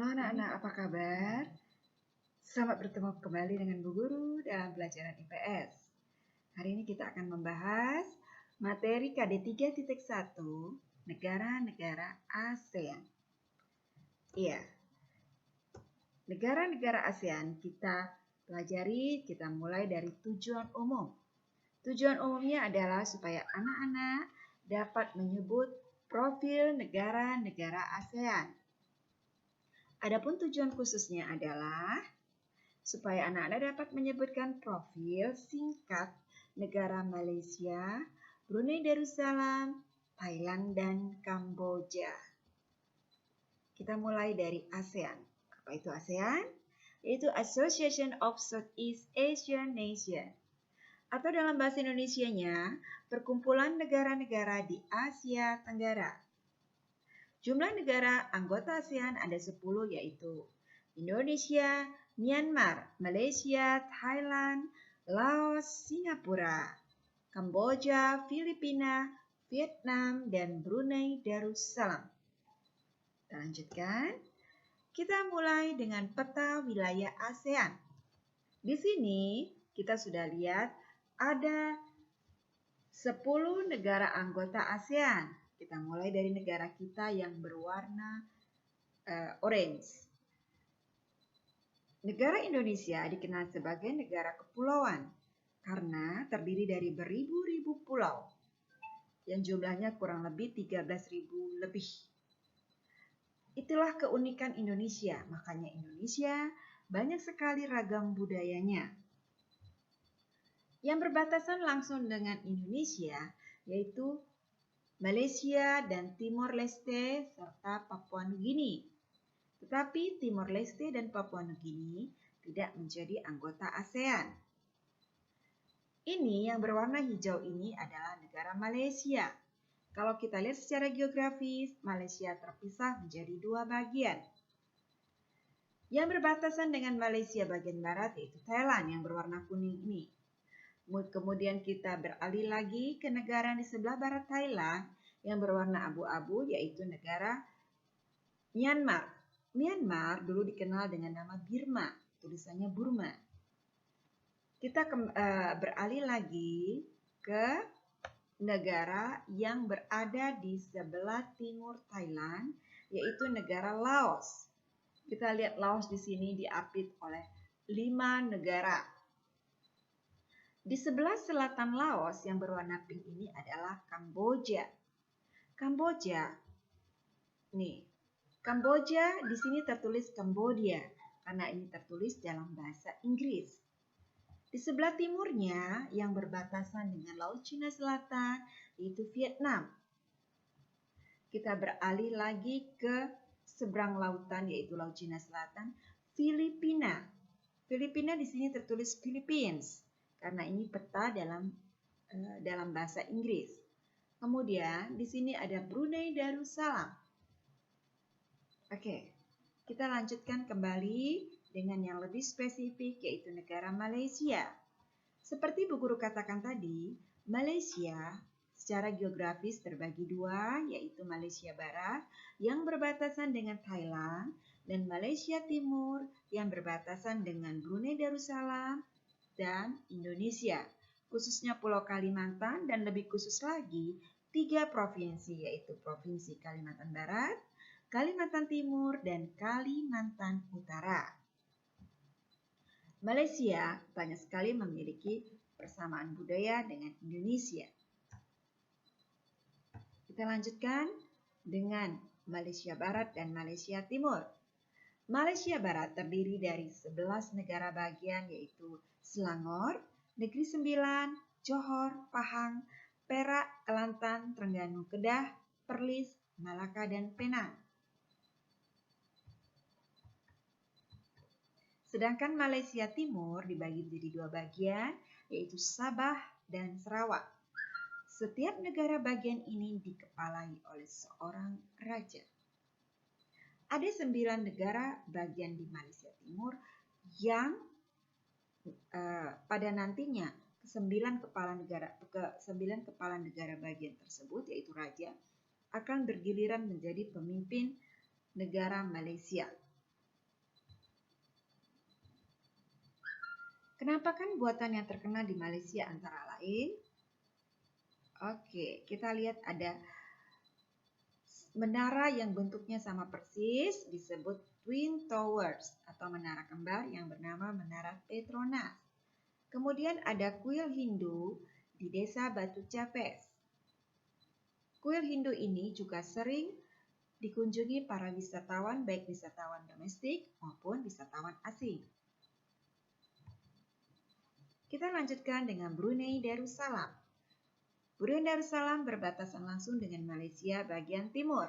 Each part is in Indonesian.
Halo anak-anak, apa kabar? Selamat bertemu kembali dengan Bu Guru dalam pelajaran IPS. Hari ini kita akan membahas materi KD 3.1, negara-negara ASEAN. Iya, negara-negara ASEAN kita pelajari, kita mulai dari tujuan umum. Tujuan umumnya adalah supaya anak-anak dapat menyebut profil negara-negara ASEAN. Adapun tujuan khususnya adalah supaya anak-anak dapat menyebutkan profil singkat negara Malaysia, Brunei Darussalam, Thailand, dan Kamboja. Kita mulai dari ASEAN. Apa itu ASEAN? Yaitu Association of Southeast Asian Nations. Atau dalam bahasa Indonesianya, perkumpulan negara-negara di Asia Tenggara. Jumlah negara anggota ASEAN ada 10, yaitu Indonesia, Myanmar, Malaysia, Thailand, Laos, Singapura, Kamboja, Filipina, Vietnam, dan Brunei Darussalam. Kita lanjutkan. Kita mulai dengan peta wilayah ASEAN. Di sini kita sudah lihat ada 10 negara anggota ASEAN. Kita mulai dari negara kita yang berwarna orange. Negara Indonesia dikenal sebagai negara kepulauan karena terdiri dari beribu-ribu pulau yang jumlahnya kurang lebih 13.000 lebih. Itulah keunikan Indonesia, makanya Indonesia banyak sekali ragam budayanya. Yang berbatasan langsung dengan Indonesia yaitu Malaysia dan Timor Leste serta Papua Nugini. Tetapi Timor Leste dan Papua Nugini tidak menjadi anggota ASEAN. Ini yang berwarna hijau ini adalah negara Malaysia. Kalau kita lihat secara geografis, Malaysia terpisah menjadi 2 bagian. Yang berbatasan dengan Malaysia bagian barat yaitu Thailand yang berwarna kuning ini. Kemudian kita beralih lagi ke negara di sebelah barat Thailand yang berwarna abu-abu yaitu negara Myanmar. Myanmar dulu dikenal dengan nama Birma, tulisannya Burma. Kita beralih lagi ke negara yang berada di sebelah timur Thailand yaitu negara Laos. Kita lihat Laos di sini diapit oleh 5 negara. Di sebelah selatan Laos yang berwarna pink ini adalah Kamboja. Kamboja di sini tertulis Cambodia karena ini tertulis dalam bahasa Inggris. Di sebelah timurnya yang berbatasan dengan Laut Cina Selatan yaitu Vietnam. Kita beralih lagi ke seberang lautan yaitu Laut Cina Selatan, Filipina. Filipina di sini tertulis Philippines. Karena ini peta dalam bahasa Inggris. Kemudian di sini ada Brunei Darussalam. Oke, kita lanjutkan kembali dengan yang lebih spesifik yaitu negara Malaysia. Seperti Bu Guru katakan tadi, Malaysia secara geografis terbagi 2 yaitu Malaysia Barat yang berbatasan dengan Thailand dan Malaysia Timur yang berbatasan dengan Brunei Darussalam dan Indonesia, khususnya Pulau Kalimantan dan lebih khusus lagi 3 provinsi yaitu Provinsi Kalimantan Barat, Kalimantan Timur, dan Kalimantan Utara. Malaysia banyak sekali memiliki persamaan budaya dengan Indonesia. Kita lanjutkan dengan Malaysia Barat dan Malaysia Timur. Malaysia Barat terdiri dari 11 negara bagian yaitu Selangor, Negeri Sembilan, Johor, Pahang, Perak, Kelantan, Terengganu, Kedah, Perlis, Malaka, dan Penang. Sedangkan Malaysia Timur dibagi menjadi 2 bagian yaitu Sabah dan Sarawak. Setiap negara bagian ini dikepalai oleh seorang raja. Ada 9 negara bagian di Malaysia Timur yang pada nantinya ke-9 kepala negara bagian tersebut yaitu raja akan bergiliran menjadi pemimpin negara Malaysia. Kenampakan buatan yang terkenal di Malaysia antara lain, oke, kita lihat ada menara yang bentuknya sama persis disebut Twin Towers atau menara kembar yang bernama Menara Petronas. Kemudian ada kuil Hindu di desa Batu Capes. Kuil Hindu ini juga sering dikunjungi para wisatawan, baik wisatawan domestik maupun wisatawan asing. Kita lanjutkan dengan Brunei Darussalam. Brunei Darussalam berbatasan langsung dengan Malaysia bagian timur.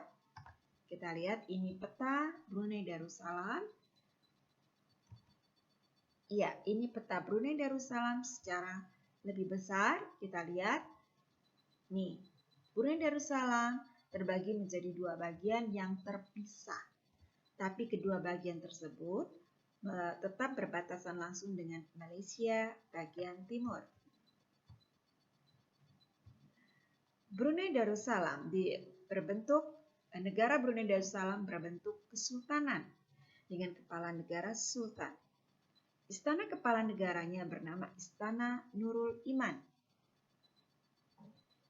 Kita lihat ini peta Brunei Darussalam. Ya, ini peta Brunei Darussalam secara lebih besar. Kita lihat. Nih, Brunei Darussalam terbagi menjadi dua bagian yang terpisah. Tapi kedua bagian tersebut tetap berbatasan langsung dengan Malaysia bagian timur. Brunei Darussalam negara Brunei Darussalam berbentuk kesultanan dengan kepala negara sultan. Istana kepala negaranya bernama Istana Nurul Iman.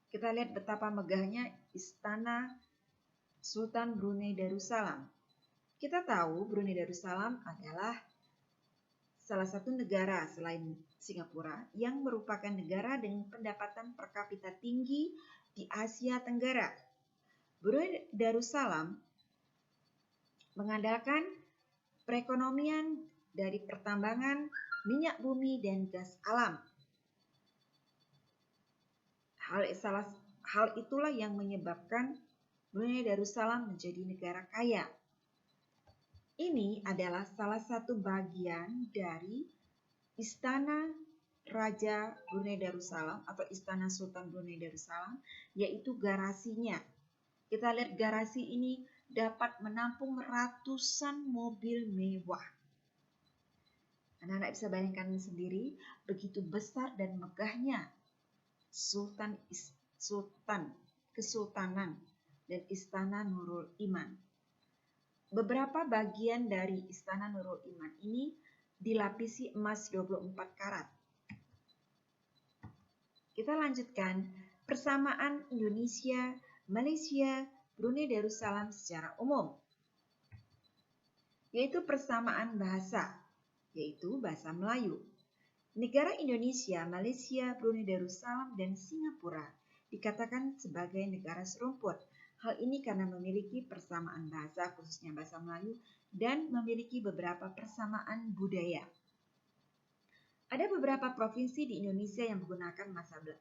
Kita lihat betapa megahnya Istana Sultan Brunei Darussalam. Kita tahu Brunei Darussalam adalah salah satu negara selain Singapura yang merupakan negara dengan pendapatan per kapita tinggi di Asia Tenggara. Brunei Darussalam mengandalkan perekonomian dari pertambangan minyak bumi dan gas alam. Hal itulah yang menyebabkan Brunei Darussalam menjadi negara kaya. Ini adalah salah satu bagian dari Istana Raja Brunei Darussalam atau Istana Sultan Brunei Darussalam, yaitu garasinya. Kita lihat garasi ini dapat menampung ratusan mobil mewah. Anak-anak bisa bayangkan sendiri begitu besar dan megahnya kesultanan dan Istana Nurul Iman. Beberapa bagian dari Istana Nurul Iman ini dilapisi emas 24 karat. Kita lanjutkan persamaan Indonesia, Malaysia, Brunei Darussalam secara umum, yaitu persamaan bahasa, yaitu bahasa Melayu. Negara Indonesia, Malaysia, Brunei Darussalam, dan Singapura dikatakan sebagai negara serumpun. Hal ini karena memiliki persamaan bahasa, khususnya bahasa Melayu, dan memiliki beberapa persamaan budaya. Ada beberapa provinsi di Indonesia yang menggunakan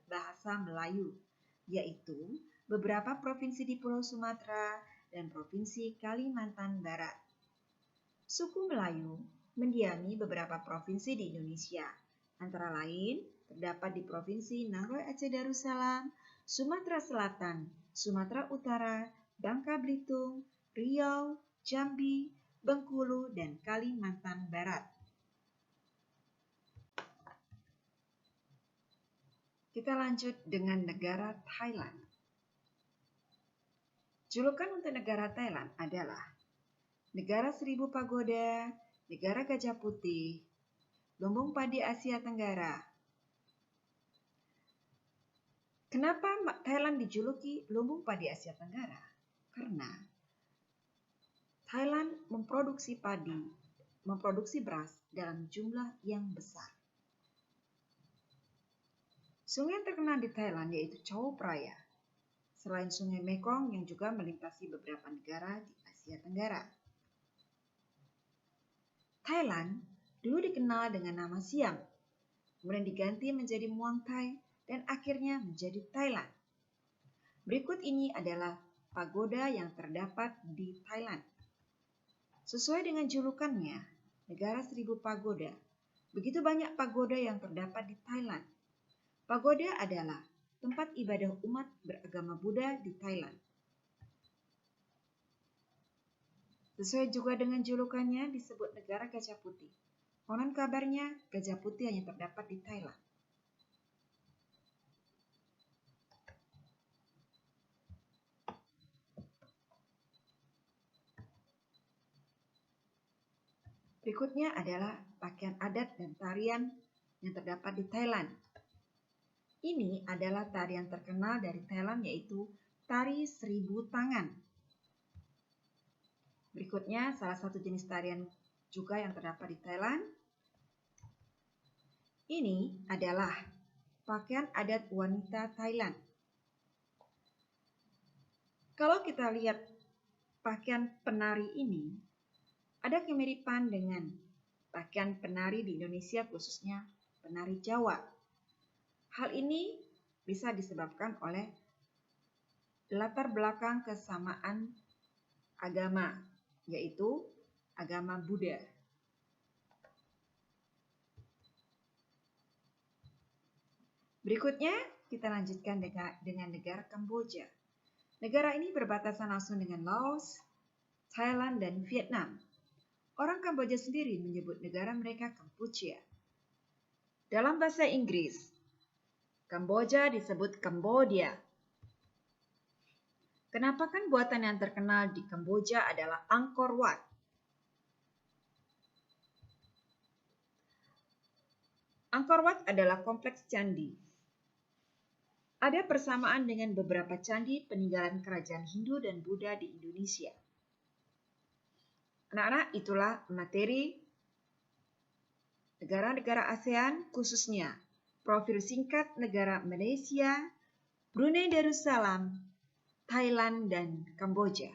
bahasa Melayu, yaitu beberapa provinsi di Pulau Sumatera dan Provinsi Kalimantan Barat. Suku Melayu mendiami beberapa provinsi di Indonesia, antara lain terdapat di Provinsi Naroy Aceh Darussalam, Sumatera Selatan, Sumatera Utara, Bangka Belitung, Riau, Jambi, Bengkulu, dan Kalimantan Barat. Kita lanjut dengan negara Thailand. Julukan untuk negara Thailand adalah Negara Seribu Pagoda, Negara Gajah Putih, Lumbung Padi Asia Tenggara. Kenapa Thailand dijuluki Lumbung Padi Asia Tenggara? Karena Thailand memproduksi beras dalam jumlah yang besar. Sungai yang terkenal di Thailand yaitu Chao Phraya, selain Sungai Mekong yang juga melintasi beberapa negara di Asia Tenggara. Thailand dulu dikenal dengan nama Siam, kemudian diganti menjadi Muang Thai, dan akhirnya menjadi Thailand. Berikut ini adalah pagoda yang terdapat di Thailand. Sesuai dengan julukannya, Negara Seribu Pagoda, begitu banyak pagoda yang terdapat di Thailand. Pagoda adalah tempat ibadah umat beragama Buddha di Thailand. Sesuai juga dengan julukannya disebut Negara Gajah Putih. Konon kabarnya gajah putih hanya terdapat di Thailand. Berikutnya adalah pakaian adat dan tarian yang terdapat di Thailand. Ini adalah tarian terkenal dari Thailand, yaitu tari 1000 tangan. Berikutnya, salah satu jenis tarian juga yang terdapat di Thailand. Ini adalah pakaian adat wanita Thailand. Kalau kita lihat pakaian penari ini, ada kemiripan dengan pakaian penari di Indonesia, khususnya penari Jawa. Hal ini bisa disebabkan oleh latar belakang kesamaan agama, yaitu agama Buddha. Berikutnya, kita lanjutkan dengan negara Kamboja. Negara ini berbatasan langsung dengan Laos, Thailand, dan Vietnam. Orang Kamboja sendiri menyebut negara mereka Kampuchea. Dalam bahasa Inggris, Kamboja disebut Cambodia. Kenapakan buatan yang terkenal di Kamboja adalah Angkor Wat. Angkor Wat adalah kompleks candi. Ada persamaan dengan beberapa candi peninggalan kerajaan Hindu dan Buddha di Indonesia. Anak-anak, itulah materi negara-negara ASEAN, khususnya profil singkat negara Malaysia, Brunei Darussalam, Thailand, dan Kamboja.